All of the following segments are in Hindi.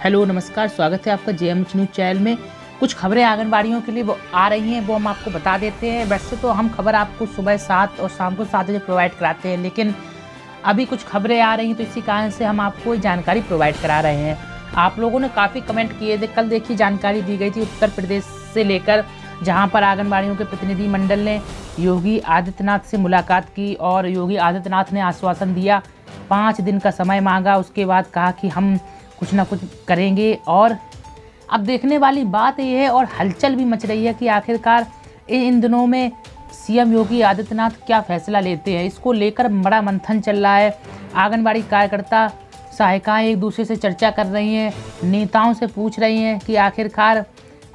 हेलो नमस्कार, स्वागत है आपका जेएमएच न्यूज़ चैनल में। कुछ खबरें आंगनबाड़ियों के लिए वो आ रही हैं, वो हम आपको बता देते हैं। वैसे तो हम खबर आपको सुबह 7 और शाम को 7 बजे प्रोवाइड कराते हैं, लेकिन अभी कुछ खबरें आ रही हैं तो इसी कारण से हम आपको ये जानकारी प्रोवाइड करा रहे हैं। आप लोगों ने काफ़ी कमेंट किए थे। कल देखिए जानकारी दी गई थी उत्तर प्रदेश से लेकर, जहाँ पर आंगनबाड़ियों के प्रतिनिधि मंडल ने योगी आदित्यनाथ से मुलाकात की और योगी आदित्यनाथ ने आश्वासन दिया, 5 दिन का समय मांगा। उसके बाद कहा कि हम कुछ ना कुछ करेंगे। और अब देखने वाली बात यह है और हलचल भी मच रही है कि आखिरकार इन दिनों में सीएम योगी आदित्यनाथ क्या फैसला लेते हैं। इसको लेकर बड़ा मंथन चल रहा है। आंगनबाड़ी कार्यकर्ता सहायिकाएं एक दूसरे से चर्चा कर रही हैं, नेताओं से पूछ रही हैं कि आखिरकार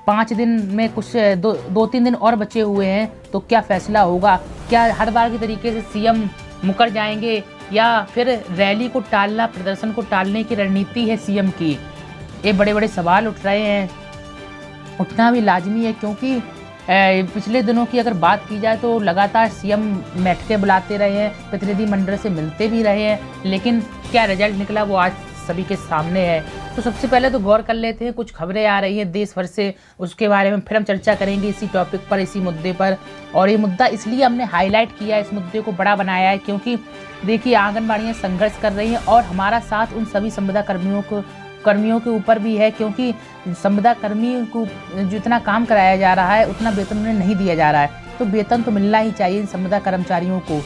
5 दिन में कुछ 2-3 दिन और बचे हुए हैं तो क्या फैसला होगा। क्या हर बार की तरीके से सीएम मुकर जाएंगे या फिर रैली को टालना, प्रदर्शन को टालने की रणनीति है सीएम की। ये बड़े बड़े सवाल उठ रहे हैं, उठना भी लाजमी है, क्योंकि पिछले दिनों की अगर बात की जाए तो लगातार सीएम बैठकें बुलाते रहे हैं, प्रतिनिधि मंडल से मिलते भी रहे हैं, लेकिन क्या रिजल्ट निकला वो आज सभी के सामने है। तो सबसे पहले तो गौर कर लेते हैं, कुछ खबरें आ रही हैं देश भर से, उसके बारे में फिर हम चर्चा करेंगे इसी टॉपिक पर, इसी मुद्दे पर। और ये मुद्दा इसलिए हमने हाईलाइट किया, इस मुद्दे को बड़ा बनाया है, क्योंकि देखिए आंगनबाड़ियाँ संघर्ष कर रही हैं और हमारा साथ उन सभी संविदा कर्मियों के ऊपर भी है, क्योंकि संविदा कर्मी को जितना काम कराया जा रहा है उतना वेतन उन्हें नहीं दिया जा रहा है। तो वेतन तो मिलना ही चाहिए इन संविदा कर्मचारियों को।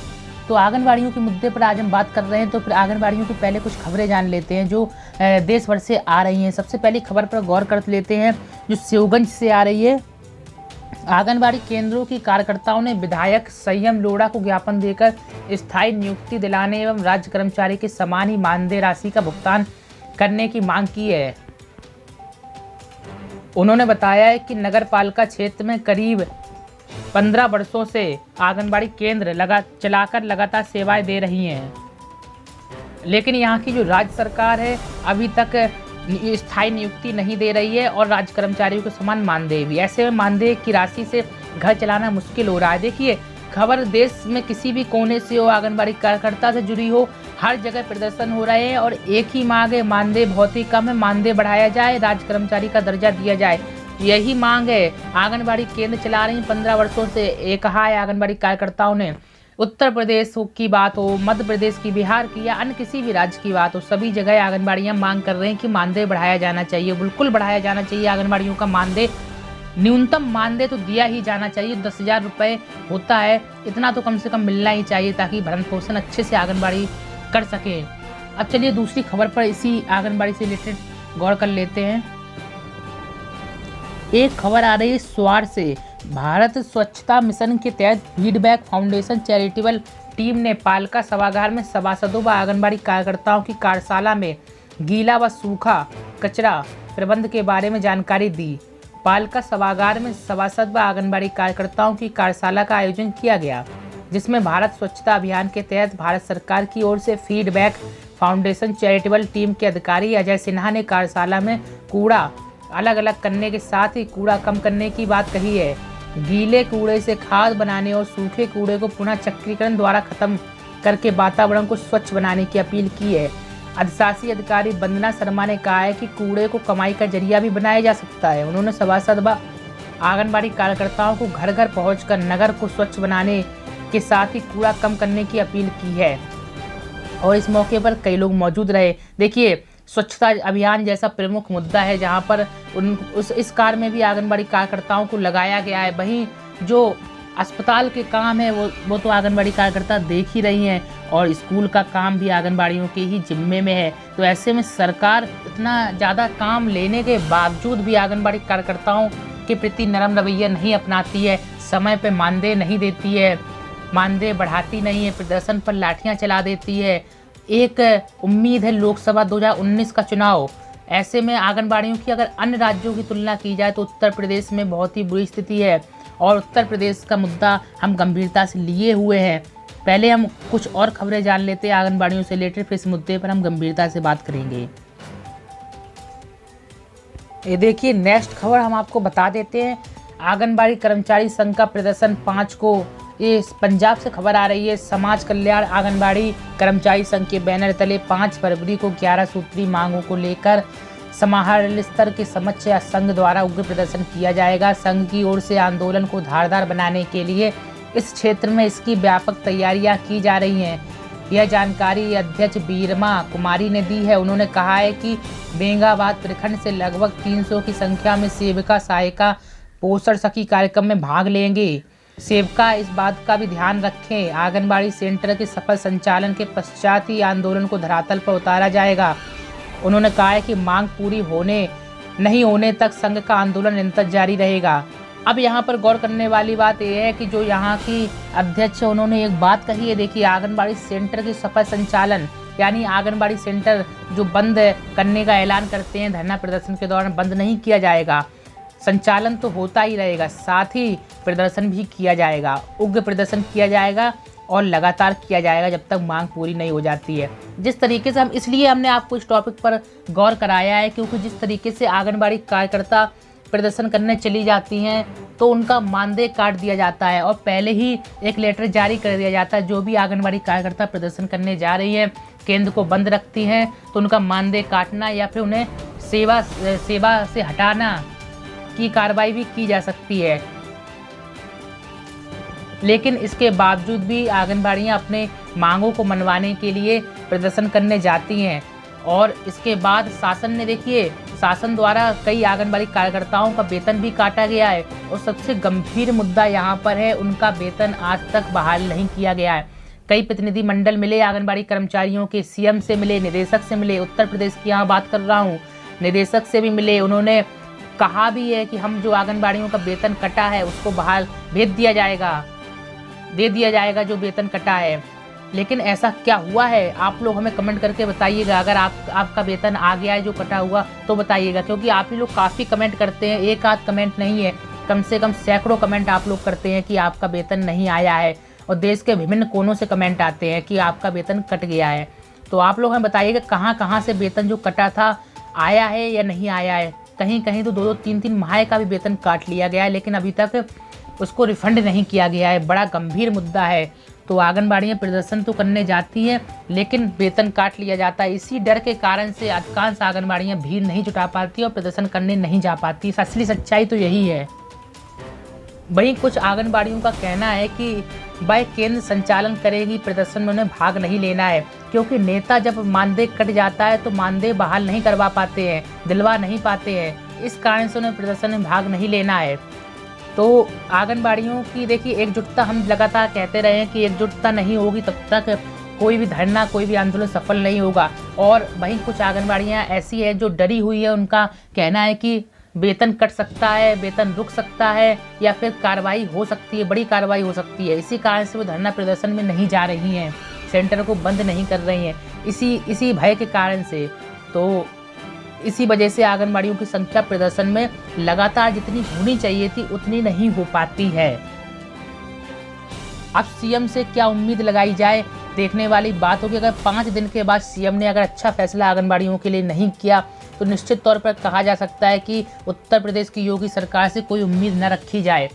तो आंगनबाड़ियों के मुद्दे पर आज हम बात कर रहे हैं। तो फिर आंगनबाड़ियों की पहले कुछ खबरें जान लेते हैं जो देश भर से आ रही हैं। सबसे पहली खबर पर गौर कर लेते हैं जो शिवगंज से आ रही है। आंगनबाड़ी केंद्रों की कार्यकर्ताओं ने विधायक संयम लोढ़ा को ज्ञापन देकर स्थायी नियुक्ति दिलाने एवं राज्य कर्मचारी के समान ही मानदेय राशि का भुगतान करने की मांग की है। उन्होंने बताया है कि नगर पालिका क्षेत्र में करीब 15 वर्षों से आंगनबाड़ी केंद्र चलाकर लगातार सेवाएं दे रही हैं, लेकिन यहाँ की जो राज्य सरकार है अभी तक स्थायी नियुक्ति नहीं दे रही है और राज्य कर्मचारियों को समान मानदेय भी। ऐसे में मानदेय की राशि से घर चलाना मुश्किल हो रहा है। देखिए खबर देश में किसी भी कोने से हो, आंगनबाड़ी कार्यकर्ता से जुड़ी हो, हर जगह प्रदर्शन हो रहे हैं और एक ही मांग है, मानदेय बहुत ही कम है, मानदेय बढ़ाया जाए, राज्य कर्मचारी का दर्जा दिया जाए, यही मांग है। आंगनबाड़ी केंद्र चला रही 15 वर्षों से, ये कहा है आंगनबाड़ी कार्यकर्ताओं ने। उत्तर प्रदेश की बात हो, मध्य प्रदेश की, बिहार की या अन्य किसी भी राज्य की बात हो, सभी जगह आंगनबाड़ियां मांग कर रहे हैं कि मानदेय बढ़ाया जाना चाहिए, बिल्कुल बढ़ाया जाना चाहिए। आंगनबाड़ियों का मानदेय, न्यूनतम मानदेय तो दिया ही जाना चाहिए। 10,000 रुपये होता है, इतना तो कम से कम मिलना ही चाहिए ताकि भरण पोषण अच्छे से आंगनबाड़ी कर सके। अब चलिए दूसरी खबर पर इसी आंगनबाड़ी से रिलेटेड गौर कर लेते हैं। एक खबर आ रही है स्वार से। भारत स्वच्छता मिशन के तहत फीडबैक फाउंडेशन चैरिटेबल टीम ने पालिका सभागार में सभासदों व आंगनबाड़ी कार्यकर्ताओं की कार्यशाला में गीला व सूखा कचरा प्रबंध के बारे में जानकारी दी। पालिका सभागार में सभासद व आंगनबाड़ी कार्यकर्ताओं की कार्यशाला का आयोजन किया गया, जिसमें भारत स्वच्छता अभियान के तहत भारत सरकार की ओर से फीडबैक फाउंडेशन चैरिटेबल टीम के अधिकारी अजय सिन्हा ने कार्यशाला में कूड़ा अलग अलग करने के साथ ही कूड़ा कम करने की बात कही है। गीले कूड़े से खाद बनाने और सूखे कूड़े को पुनः चक्रीकरण द्वारा खत्म करके वातावरण को स्वच्छ बनाने की अपील की है। अधिशासी अधिकारी वंदना शर्मा ने कहा है कि कूड़े को कमाई का जरिया भी बनाया जा सकता है। उन्होंने सभासद व आंगनबाड़ी कार्यकर्ताओं को घर घर पहुंचकर नगर को स्वच्छ बनाने के साथ ही कूड़ा कम करने की अपील की है और इस मौके पर कई लोग मौजूद रहे। देखिए स्वच्छता अभियान जैसा प्रमुख मुद्दा है जहां पर इस कार्य में भी आंगनबाड़ी कार्यकर्ताओं को लगाया गया है। वहीं जो अस्पताल के काम है वो तो आंगनबाड़ी कार्यकर्ता देख ही रही हैं और स्कूल का काम भी आंगनबाड़ियों के ही जिम्मे में है। तो ऐसे में सरकार इतना ज़्यादा काम लेने के बावजूद भी आंगनबाड़ी कार्यकर्ताओं के प्रति नरम रवैया नहीं अपनाती है, समय पर मानदेय नहीं देती है, मानदेय बढ़ाती नहीं है, प्रदर्शन पर लाठियाँ चला देती है। एक उम्मीद है लोकसभा 2019 का चुनाव। ऐसे में आंगनबाड़ियों की अगर अन्य राज्यों की तुलना की जाए तो उत्तर प्रदेश में बहुत ही बुरी स्थिति है और उत्तर प्रदेश का मुद्दा हम गंभीरता से लिए हुए हैं। पहले हम कुछ और खबरें जान लेते हैं आंगनबाड़ियों से रिलेटेड, फिर इस मुद्दे पर हम गंभीरता से बात करेंगे। ये देखिए नेक्स्ट खबर हम आपको बता देते हैं। आंगनबाड़ी कर्मचारी संघ का प्रदर्शन 5 को, ये पंजाब से खबर आ रही है। समाज कल्याण आंगनबाड़ी कर्मचारी संघ के बैनर तले 5 फरवरी को 11 सूत्री मांगों को लेकर समाहरणालय स्तर के समक्ष संघ द्वारा उग्र प्रदर्शन किया जाएगा। संघ की ओर से आंदोलन को धारदार बनाने के लिए इस क्षेत्र में इसकी व्यापक तैयारियां की जा रही हैं। यह जानकारी अध्यक्ष बीरमा कुमारी ने दी है। उन्होंने कहा है कि बेंगाबाद प्रखंड से लगभग 300 की संख्या में सेविका सहायिका पोषण सखी कार्यक्रम में भाग लेंगे। सेविका इस बात का भी ध्यान रखें, आंगनबाड़ी सेंटर के सफल संचालन के पश्चात ही आंदोलन को धरातल पर उतारा जाएगा। उन्होंने कहा है कि मांग पूरी नहीं होने तक संघ का आंदोलन निरंतर जारी रहेगा। अब यहाँ पर गौर करने वाली बात यह है कि जो यहाँ की अध्यक्ष उन्होंने एक बात कही है, देखिए आंगनबाड़ी सेंटर के सफल संचालन, यानी आंगनबाड़ी सेंटर जो बंद करने का ऐलान करते हैं धरना प्रदर्शन के दौरान, बंद नहीं किया जाएगा, संचालन तो होता ही रहेगा, साथ ही प्रदर्शन भी किया जाएगा, उग्र प्रदर्शन किया जाएगा और लगातार किया जाएगा जब तक मांग पूरी नहीं हो जाती है। जिस तरीके से इसलिए हमने आपको इस टॉपिक पर गौर कराया है क्योंकि जिस तरीके से आंगनबाड़ी कार्यकर्ता प्रदर्शन करने चली जाती हैं तो उनका मानदेय काट दिया जाता है और पहले ही एक लेटर जारी कर दिया जाता है। जो भी आंगनबाड़ी कार्यकर्ता प्रदर्शन करने जा रही है, केंद्र को बंद रखती हैं, तो उनका मानदेय काटना या फिर उन्हें सेवा से हटाना की कार्रवाई भी की जा सकती है। लेकिन इसके बावजूद भी आंगनबाड़ियाँ अपने मांगों को मनवाने के लिए प्रदर्शन करने जाती हैं और इसके बाद शासन द्वारा कई आंगनबाड़ी कार्यकर्ताओं का वेतन भी काटा गया है और सबसे गंभीर मुद्दा यहाँ पर है, उनका वेतन आज तक बहाल नहीं किया गया है। कई प्रतिनिधि मंडल मिले आंगनबाड़ी कर्मचारियों के, सीएम से मिले, निदेशक से मिले, उत्तर प्रदेश की यहाँ बात कर रहा हूँ, निदेशक से भी मिले। उन्होंने कहा भी है कि हम जो आंगनबाड़ियों का वेतन कटा है उसको बहाल दे दिया जाएगा जो वेतन कटा है। लेकिन ऐसा क्या हुआ है, आप लोग हमें कमेंट करके बताइएगा। अगर आपका वेतन आ गया है जो कटा हुआ तो बताइएगा, क्योंकि आप ही लोग काफ़ी कमेंट करते हैं, एक आध कमेंट नहीं है, कम से कम सैकड़ों कमेंट आप लोग करते हैं कि आपका वेतन नहीं आया है और देश के विभिन्न कोनों से कमेंट आते हैं कि आपका वेतन कट गया है। तो आप लोग हमें बताइएगा कहाँ से वेतन जो कटा था आया है या नहीं आया है। कहीं तो 2-2, 3-3 माह का भी वेतन काट लिया गया है लेकिन अभी तक उसको रिफंड नहीं किया गया है। बड़ा गंभीर मुद्दा है। तो आंगनबाड़ियाँ प्रदर्शन तो करने जाती हैं लेकिन वेतन काट लिया जाता है। इसी डर के कारण से अधिकांश आंगनबाड़ियाँ भीड़ नहीं जुटा पाती और प्रदर्शन करने नहीं जा पाती। असली सच्चाई तो यही है। वहीं कुछ आंगनबाड़ियों का कहना है कि वह केंद्र संचालन करेगी, प्रदर्शन में उन्हें भाग नहीं लेना है, क्योंकि नेता जब मानदेय कट जाता है तो मानदेय बहाल नहीं करवा पाते हैं, दिलवा नहीं पाते हैं। इस कारण से उन्हें प्रदर्शन में भाग नहीं लेना है। तो आंगनबाड़ियों की देखिए एकजुटता, हम लगातार कहते रहे हैं कि एकजुटता नहीं होगी तब तक कोई भी धरना, कोई भी आंदोलन सफल नहीं होगा। और वहीं कुछ आंगनबाड़ियाँ ऐसी है जो डरी हुई है, उनका कहना है कि वेतन कट सकता है, वेतन रुक सकता है या फिर कार्रवाई हो सकती है, बड़ी कार्रवाई हो सकती है। इसी कारण से वो धरना प्रदर्शन में नहीं जा रही हैं, सेंटर को बंद नहीं कर रही हैं, इसी भय के कारण से। तो इसी वजह से आंगनबाड़ियों की संख्या प्रदर्शन में लगातार जितनी होनी चाहिए थी उतनी नहीं हो पाती है। अब सीएम से क्या उम्मीद लगाई जाए, देखने वाली बात होगी। अगर 5 दिन के बाद सीएम ने अगर अच्छा फैसला आंगनबाड़ियों के लिए नहीं किया तो निश्चित तौर पर कहा जा सकता है कि उत्तर प्रदेश की योगी सरकार से कोई उम्मीद न रखी जाए।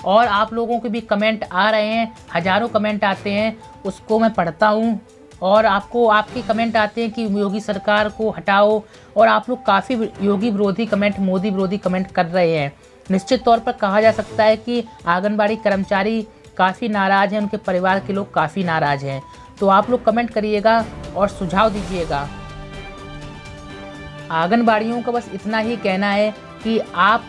और आप लोगों के भी कमेंट आ रहे हैं, हज़ारों कमेंट आते हैं, उसको मैं पढ़ता हूँ और आपके कमेंट आते हैं कि योगी सरकार को हटाओ, और आप लोग काफ़ी योगी विरोधी कमेंट, मोदी विरोधी कमेंट कर रहे हैं। निश्चित तौर पर कहा जा सकता है कि आंगनबाड़ी कर्मचारी काफ़ी नाराज़ हैं, उनके परिवार के लोग काफ़ी नाराज़ हैं। तो आप लोग कमेंट करिएगा और सुझाव दीजिएगा। आंगनबाड़ियों का बस इतना ही कहना है कि आप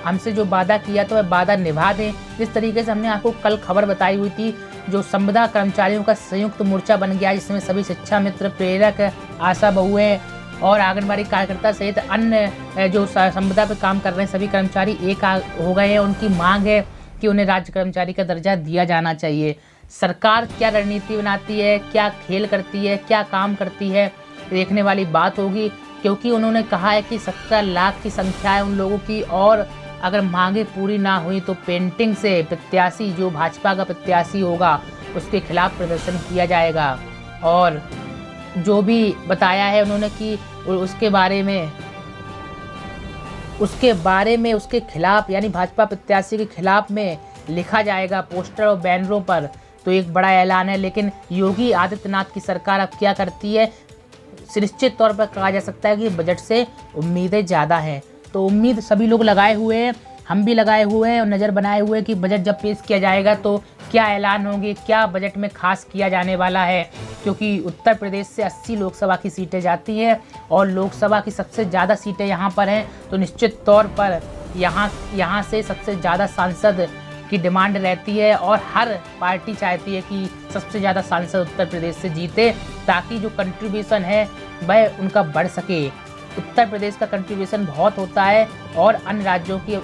हमसे जो वादा किया तो वह वादा निभा दें। जिस तरीके से हमने आपको कल खबर बताई हुई थी, जो संविदा कर्मचारियों का संयुक्त मोर्चा बन गया, जिसमें सभी शिक्षा मित्र, प्रेरक, आशा बहुएं और आंगनबाड़ी कार्यकर्ता सहित अन्य जो संविदा पर काम कर रहे हैं सभी कर्मचारी एक हो गए हैं। उनकी मांग है कि उन्हें राज्य कर्मचारी का दर्जा दिया जाना चाहिए। सरकार क्या रणनीति बनाती है, क्या खेल करती है, क्या काम करती है, देखने वाली बात होगी। क्योंकि उन्होंने कहा है कि 17 लाख की संख्या है उन लोगों की, और अगर मांगे पूरी ना हुई तो पेंटिंग से प्रत्याशी, जो भाजपा का प्रत्याशी होगा, उसके खिलाफ प्रदर्शन किया जाएगा। और जो भी बताया है उन्होंने कि उसके बारे में उसके खिलाफ, यानी भाजपा प्रत्याशी के खिलाफ में लिखा जाएगा पोस्टर और बैनरों पर। तो एक बड़ा ऐलान है। लेकिन योगी आदित्यनाथ की सरकार अब क्या करती है, सुनिश्चित तौर पर कहा जा सकता है कि बजट से उम्मीदें ज़्यादा हैं। तो उम्मीद सभी लोग लगाए हुए हैं, हम भी लगाए हुए हैं और नज़र बनाए हुए हैं कि बजट जब पेश किया जाएगा तो क्या ऐलान होंगे, क्या बजट में खास किया जाने वाला है। क्योंकि उत्तर प्रदेश से 80 लोकसभा की सीटें जाती हैं और लोकसभा की सबसे ज़्यादा सीटें यहाँ पर हैं, तो निश्चित तौर पर यहाँ से सबसे ज़्यादा सांसद की डिमांड रहती है और हर पार्टी चाहती है कि सबसे ज़्यादा सांसद उत्तर प्रदेश से जीते, ताकि जो कंट्रीब्यूशन है वह उनका बढ़ सके। उत्तर प्रदेश का कंट्रीब्यूशन बहुत होता है और अन्य राज्यों की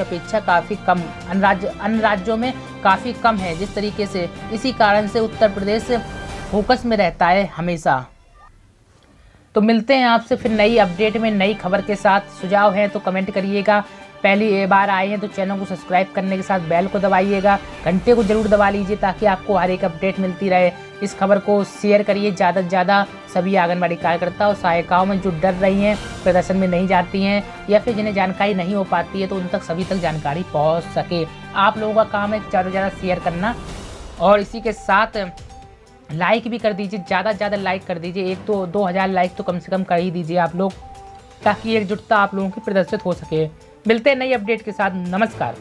अपेक्षा काफ़ी कम, अन्य राज्यों में काफ़ी कम है। जिस तरीके से इसी कारण से उत्तर प्रदेश फोकस में रहता है हमेशा। तो मिलते हैं आपसे फिर नई अपडेट में, नई खबर के साथ। सुझाव है तो कमेंट करिएगा। पहली बार आए हैं तो चैनल को सब्सक्राइब करने के साथ बेल को दबाइएगा, घंटे को जरूर दबा लीजिए ताकि आपको हर एक अपडेट मिलती रहे। इस खबर को शेयर करिए ज़्यादा से ज़्यादा सभी आंगनबाड़ी कार्यकर्ता और सहायिकाओं में जो डर रही हैं, प्रदर्शन में नहीं जाती हैं या फिर जिन्हें जानकारी नहीं हो पाती है, तो उन तक सभी तक जानकारी पहुँच सके। आप लोगों का काम है ज़्यादा से ज़्यादा शेयर करना और इसी के साथ लाइक भी कर दीजिए, ज़्यादा से ज़्यादा लाइक कर दीजिए। 2,000 लाइक तो कम से कम कर ही दीजिए आप लोग, ताकि एकजुटता आप लोगों की प्रदर्शित हो सके। मिलते हैं नई अपडेट के साथ। नमस्कार।